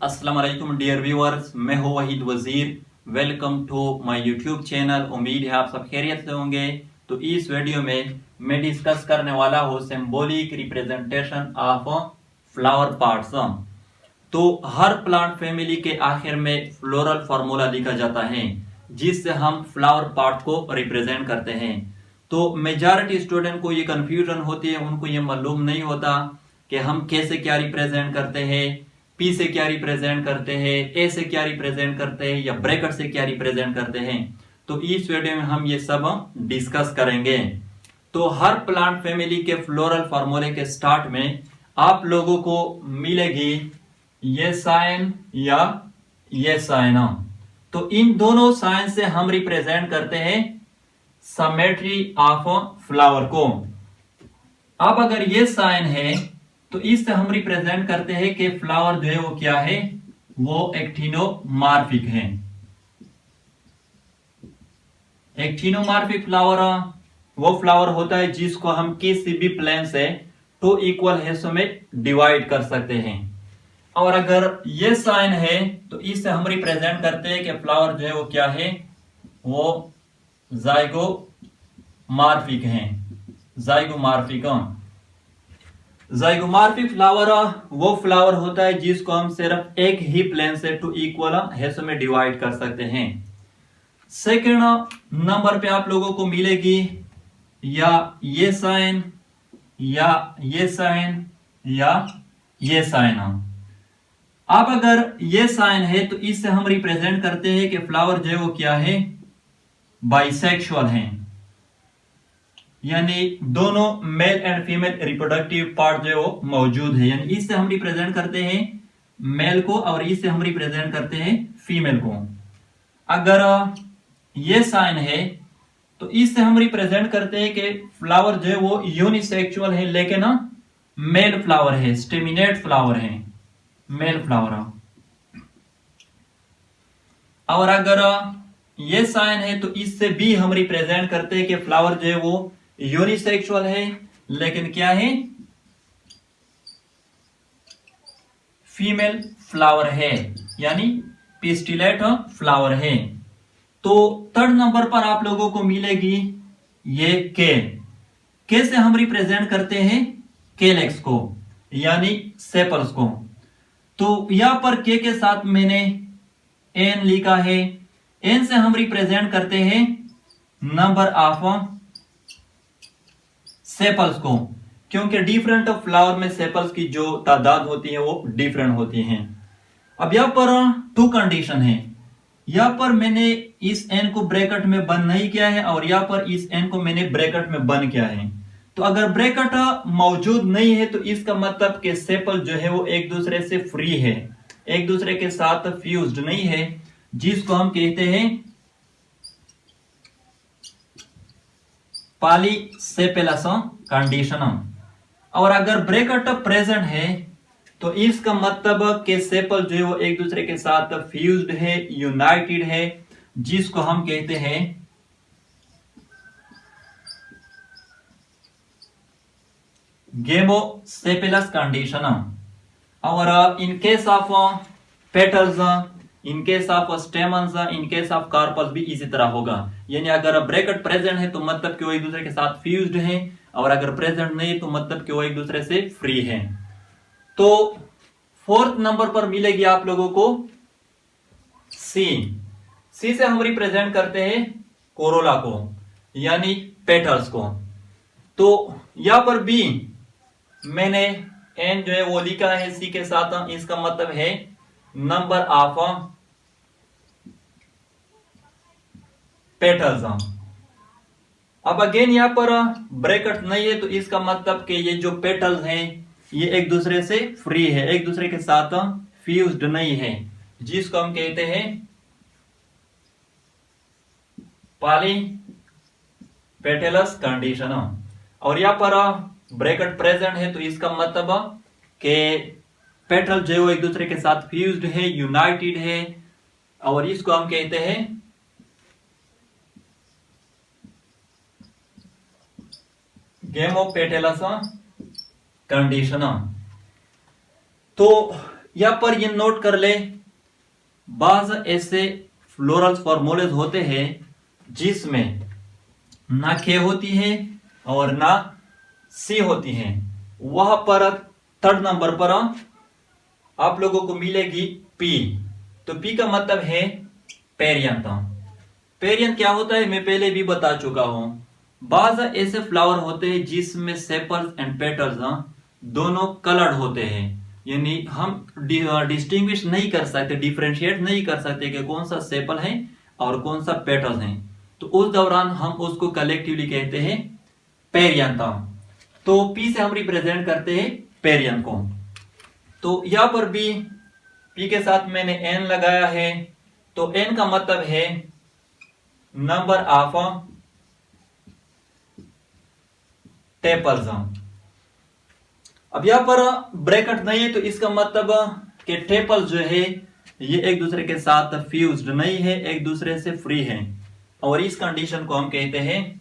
अस्सलाम वालेकुम dear viewers, मैं हूं Waheed Wazir. Welcome to my YouTube channel. उम्मीद है आप सब खैरियत से होंगे। तो इस वीडियो में मैं डिस्कस करने वाला हूं symbolic representation of flower parts. तो हर प्लांट फैमिली के आखिर में फ्लोरल फार्मूला लिखा जाता है जिससे हम फ्लावर पार्ट को रिप्रेजेंट करते हैं। तो मेजॉरिटी स्टूडेंट को ये कंफ्यूजन होती है, उनको ये मालूम नहीं होता कि हम कैसे क्या रिप्रेजेंट करते हैं, पी से क्या रिप्रेजेंट करते हैं, ए से क्या रिप्रेजेंट करते हैं या ब्रैकेट से क्या रिप्रेजेंट करते हैं। तो इस वीडियो में हम ये सब डिस्कस करेंगे। तो हर प्लांट फैमिली के फ्लोरल फार्मूले के स्टार्ट में आप लोगों को मिलेगी ये साइन या ये साइन। तो इन दोनों साइन से हम रिप्रेजेंट करते हैं सिमेट्री ऑफ फ्लावर को। अब अगर ये साइन है तो इससे हम रिप्रेजेंट करते हैं कि फ्लावर जो है वो क्या है, वो एक्टिनोमार्फिक है। एक्टिनोमार्फिक फ्लावर वो फ्लावर होता है जिसको हम किसी भी प्लेन से टू इक्वल हिस्सों में डिवाइड कर सकते हैं। और अगर ये साइन है तो इससे हम रिप्रेजेंट करते हैं कि फ्लावर जो है वो क्या है, वो जाइगोमार्फिक है। जाइगोमार्फिक फ्लावर वो फ्लावर होता है जिसको हम सिर्फ एक ही प्लेन से टू इक्वल हिस्सों में डिवाइड कर सकते हैं। सेकेंड नंबर पे आप लोगों को मिलेगी या ये साइन या ये साइन या ये साइन। अब अगर ये साइन है तो इससे हम रिप्रेजेंट करते हैं कि फ्लावर जो है वो क्या है, बाइसेक्सुअल है, यानी दोनों male and female reproductive part जो है वो मौजूद है। यानी इससे हम रिप्रेजेंट करते हैं मेल को और इससे हम रिप्रेजेंट करते हैं फीमेल को। अगर ये साइन है तो इससे हम रिप्रेजेंट करते हैं कि फ्लावर जो है वो यूनिसेक्सुअल है, लेकिन मेल फ्लावर है, स्टेमिनेट फ्लावर है, मेल फ्लावर। और अगर ये साइन है तो इससे भी हम रिप्रेजेंट करते हैं कि फ्लावर जो है वो यूनिसेक्सुअल है, लेकिन क्या है, फीमेल फ्लावर है, यानी पिस्टिलेट फ्लावर है। तो थर्ड नंबर पर आप लोगों को मिलेगी ये के से हम रिप्रेजेंट करते हैं केलेक्स को, यानी सेपल्स को। तो यहां पर के साथ मैंने एन लिखा है। एन से हम रिप्रेजेंट करते हैं नंबर ऑफ सेपल्स को, क्योंकि डिफरेंट फ्लावर में सेपल्स की जो तादाद होती है वो डिफरेंट होती है। अब यहां पर टू कंडीशन है। यहां पर मैंने इस एन को ब्रैकेट में बंद नहीं किया है और यहां पर इस एन को मैंने ब्रैकेट में बंद किया है। तो अगर ब्रैकेट मौजूद नहीं है तो इसका मतलब कि सेपल जो है वो एक दूसरे से फ्री है, एक दूसरे के साथ फ्यूज्ड नहीं है, जिसको हम कहते हैं पॉलीसेपेलस कंडीशन। और अगर ब्रैकेट प्रेजेंट है तो इसका मतलब कि सेपल जो है वो एक दूसरे के साथ फ्यूज्ड है, यूनाइटेड है, जिसको हम कहते हैं गेमोसेपेलस कंडीशन। और in case of petals, in case of stamens, in case of carpels भी इसी तरह होगा। यानी अगर ब्रैकेट प्रेजेंट है तो मतलब कि वो एक दूसरे के साथ फ्यूज्ड है, और अगर प्रेजेंट नहीं है तो मतलब कि वो एक दूसरे से फ्री है। तो फोर्थ नंबर पर मिलेगी आप लोगों को सी। सी से हम रिप्रेजेंट करते हैं कोरोला को, यानी पेटल्स को। तो यहां पर भी मैंने एन जो है वो लिखा है सी के साथ, इसका मतलब है नंबर ऑफ पेटल्स। अब अगेन यहां पर ब्रैकेट नहीं है तो इसका मतलब कि ये जो पेटल्स हैं ये एक दूसरे से फ्री है, एक दूसरे के साथ फ्यूज्ड नहीं है, जिसको हम कहते हैं पॉलीपेटलस कंडीशन। और यहां पर ब्रैकेट प्रेजेंट है तो इसका मतलब कि पेटल जो है वो एक दूसरे के साथ फ्यूज्ड है, यूनाइटेड है, और इसको हम कहते हैं गेमोपेटलस कंडीशन। तो यहां पर ये नोट कर ले, बाज ऐसे फ्लोरल फॉर्मूलेज होते हैं जिसमें ना खे होती है और ना सी होती है। वहां पर थर्ड नंबर पर आप लोगों को मिलेगी पी। तो पी का मतलब है पेरियंथ। पेरियंथ क्या होता है मैं पहले भी बता चुका हूं। बाज ऐसे फ्लावर होते हैं जिसमें सेपल्स एंड पेटल्स दोनों कलर्ड होते हैं, यानी हम डिस्टिंग्विश नहीं कर सकते, डिफरेंशिएट नहीं कर सकते कि कौन सा सेपल है और कौन सा पेटल्स है। तो उस दौरान हम उसको कलेक्टिवली कहते हैं पेरियंथ। तो पी से हम रिप्रेजेंट करते हैं पेरियंथ को। तो यहां पर भी पी के साथ मैंने एन लगाया है, तो एन का मतलब है नंबर ऑफ टेपल्स। अब यहां पर ब्रैकेट नहीं है तो इसका मतलब कि टेपल्स जो है ये एक दूसरे के साथ फ्यूज्ड नहीं है, एक दूसरे से फ्री है, और इस कंडीशन को हम कहते हैं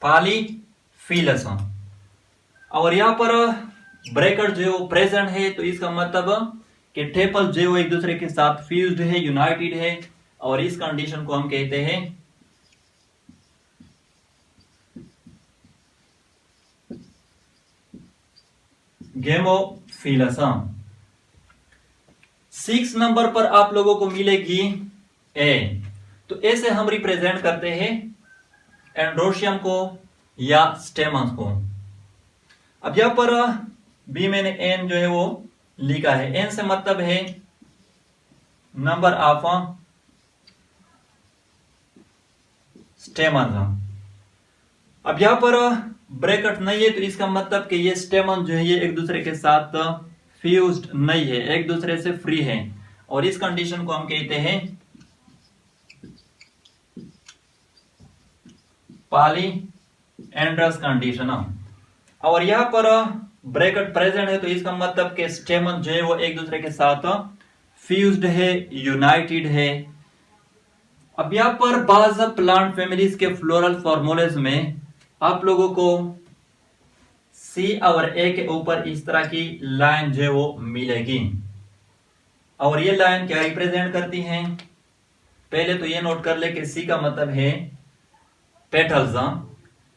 पॉलीफिलस। और यहां पर ब्रैकेट जो है वो प्रेजेंट है, तो इसका मतलब कि टेपल जो है वो एक दूसरे के साथ फ्यूज्ड है, यूनाइटेड है, और इस कंडीशन को हम कहते हैं गेमोफिलस। 6 नंबर पर आप लोगों को मिलेगी ए। तो ए से हम रिप्रेजेंट करते हैं एंड्रोशियम को या स्टेमन्स को। अब यहां पर बी मैंने एन जो है वो लिखा है, एन से मतलब है नंबर ऑफ स्टेमन्स। अब यहां पर ब्रैकेट नहीं है तो इसका मतलब कि ये स्टेमन जो है ये एक दूसरे के साथ फ्यूज्ड नहीं है, एक दूसरे से फ्री है, और इस कंडीशन को हम कहते हैं पॉलीएंड्रस कंडीशन। और यहां पर ब्रैकेट प्रेजेंट है तो इसका मतलब कि स्टेमन जो है वो एक दूसरे के साथ फ्यूज्ड है, यूनाइटेड है। अब यहां पर बाज प्लांट फैमिलीज के फ्लोरल फॉर्मूलेज में आप लोगों को सी और ए के ऊपर इस तरह की लाइन जो है वो मिलेगी, और ये लाइन क्या रिप्रेजेंट करती है, पहले तो ये नोट कर ले कि सी का मतलब है पेटल्स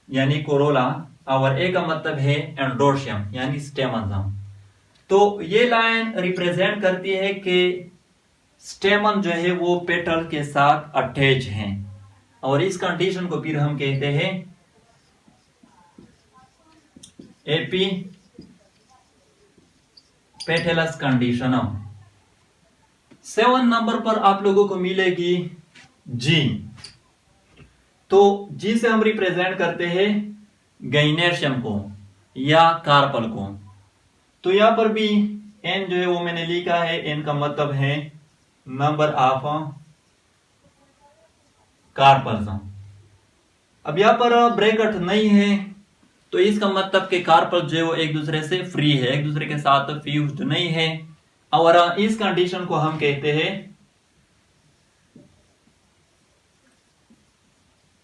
यानी कोरोला, और ए का मतलब है एंड्रोशियम यानी स्टेमन। तो ये लाइन रिप्रेजेंट करती है कि स्टेमन जो है वो पेटल के साथ अटैच हैं, और इस कंडीशन को फिर हम कहते हैं एपी पेटेलस कंडीशन। 7 नंबर पर आप लोगों को मिलेगी जी। तो जी से हम रिप्रेजेंट करते हैं गाइनेशियम को या कार्पल को। तो यहां पर भी एन जो है वो मैंने लिखा है, एन का मतलब है नंबर ऑफ कार्पल्स। अब यहां पर ब्रैकेट नहीं है तो इसका मतलब कि कार्पल जो है वो एक दूसरे से फ्री है, एक दूसरे के साथ फ्यूज्ड नहीं है, और इस कंडीशन को हम कहते हैं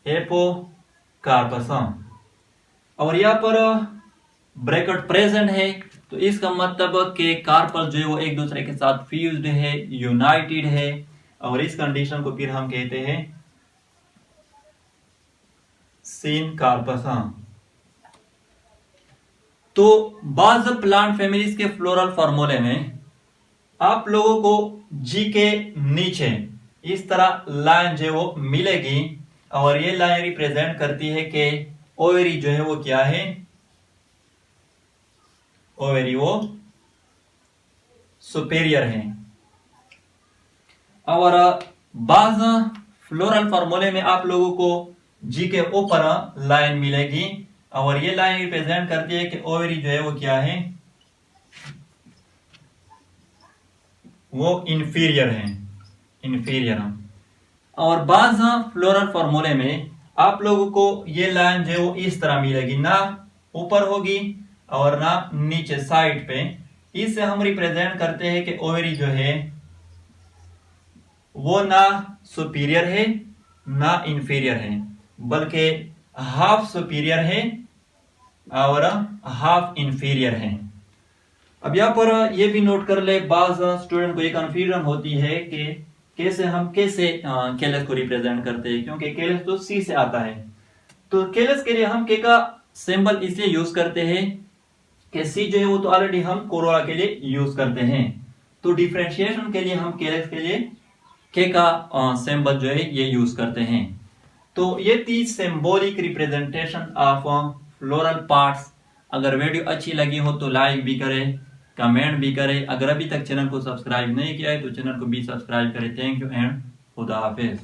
एपोकार्पस। और यहां पर ब्रैकेट प्रेजेंट है तो इसका मतलब कि कार्पल जो है वो एक दूसरे के साथ फ्यूज्ड है, यूनाइटेड है, और इस कंडीशन को फिर हम कहते हैं सिनकार्पस। तो बाज प्लांट फैमिलीज के फ्लोरल फॉर्मूले में आप लोगों को जी के नीचे इस तरह लाइन जो है वो मिलेगी, और ये लाइन रिप्रेजेंट करती है कि ओवेरी जो है वो क्या है, ओवेरी वो सुपेरियर है। और बाज फ्लोरल फॉर्मूले में आप लोगों को जी के ऊपर लाइन मिलेगी, और ये लाइन रिप्रेजेंट करती है कि ओवेरी जो है वो क्या है, वो इंफीरियर है, इंफीरियर। और बाज फ्लोरल फॉर्मूले में आप लोगों को ये लाइन जो है वो इस तरह मिलेगी, ना ऊपर होगी और ना नीचे साइड पे। इससे हम रिप्रेजेंट करते हैं कि ओवेरी जो है वो ना सुपीरियर है ना इंफीरियर है, बल्कि हाफ सुपीरियर है और हाफ इंफीरियर है। अब यहाँ पर ये भी नोट कर ले, बाज स्टूडेंट को ये कंफ्यूजन होती है कि कैसे केलस को रिप्रेजेंट करते हैं, क्योंकि केलस तो सी से आता है। तो केलस के लिए हम के का सिंबल इसलिए यूज करते हैं कि सी जो है वो तो ऑलरेडी हम कोरोला के लिए यूज करते हैं। तो डिफरेंशिएशन के लिए हम केलस के लिए के का सिंबल जो है ये यूज करते हैं। तो ये थी symbolic representation of floral parts. अगर वीडियो अच्छी लगी हो तो लाइक भी करें, कमेंट भी करें। अगर अभी तक चैनल को सब्सक्राइब नहीं किया है तो चैनल को भी सब्सक्राइब करें। थैंक यू एंड खुदा हाफिज।